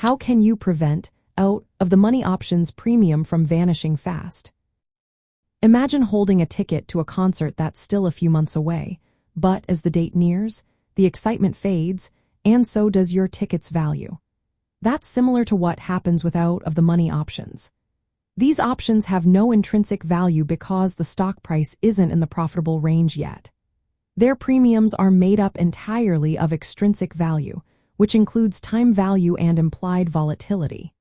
How can you prevent out of the money options premium from vanishing fast? Imagine holding a ticket to a concert that's still a few months away, but as the date nears, the excitement fades, and so does your ticket's value. That's similar to what happens with out of the money options. These options have no intrinsic value because the stock price isn't in the profitable range yet. Their premiums are made up entirely of extrinsic value, which includes time value and implied volatility.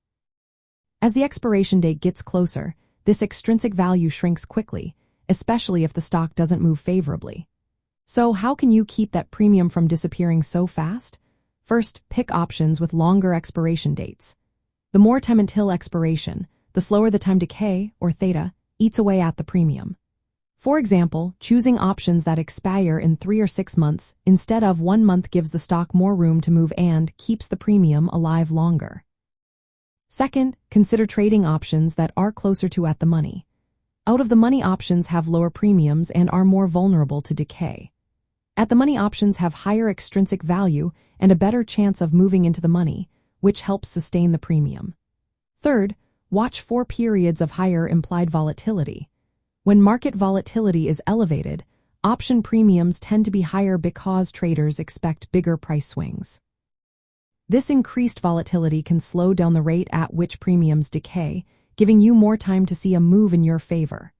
As the expiration date gets closer, this extrinsic value shrinks quickly, especially if the stock doesn't move favorably. So how can you keep that premium from disappearing so fast? First, pick options with longer expiration dates. The more time until expiration, the slower the time decay, or theta, eats away at the premium. For example, choosing options that expire in 3 or 6 months instead of 1 month gives the stock more room to move and keeps the premium alive longer. Second, consider trading options that are closer to at the money. Out of the money options have lower premiums and are more vulnerable to decay. At the money options have higher extrinsic value and a better chance of moving into the money, which helps sustain the premium. Third, watch for periods of higher implied volatility. When market volatility is elevated, option premiums tend to be higher because traders expect bigger price swings. This increased volatility can slow down the rate at which premiums decay, giving you more time to see a move in your favor.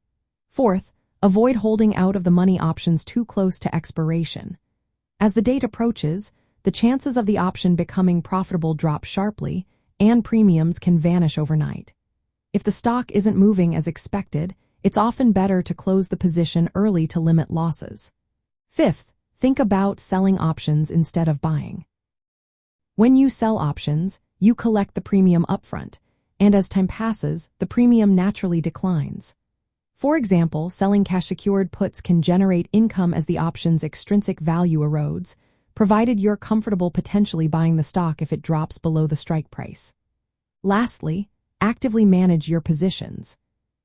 Fourth, avoid holding out of the money options too close to expiration. As the date approaches, the chances of the option becoming profitable drop sharply, and premiums can vanish overnight. If the stock isn't moving as expected, it's often better to close the position early to limit losses. Fifth, think about selling options instead of buying. When you sell options, you collect the premium upfront, and as time passes, the premium naturally declines. For example, selling cash-secured puts can generate income as the option's extrinsic value erodes, provided you're comfortable potentially buying the stock if it drops below the strike price. Lastly, actively manage your positions.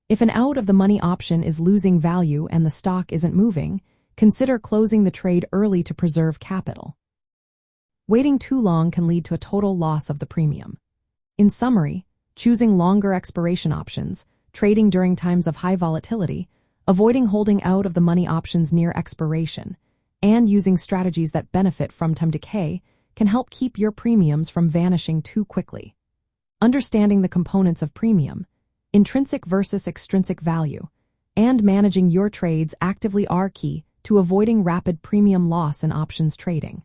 If an out-of-the-money option is losing value and the stock isn't moving, consider closing the trade early to preserve capital. Waiting too long can lead to a total loss of the premium. In summary, choosing longer expiration options, trading during times of high volatility, avoiding holding out of the money options near expiration, and using strategies that benefit from time decay can help keep your premiums from vanishing too quickly. Understanding the components of premium, intrinsic versus extrinsic value, and managing your trades actively are key to avoiding rapid premium loss in options trading.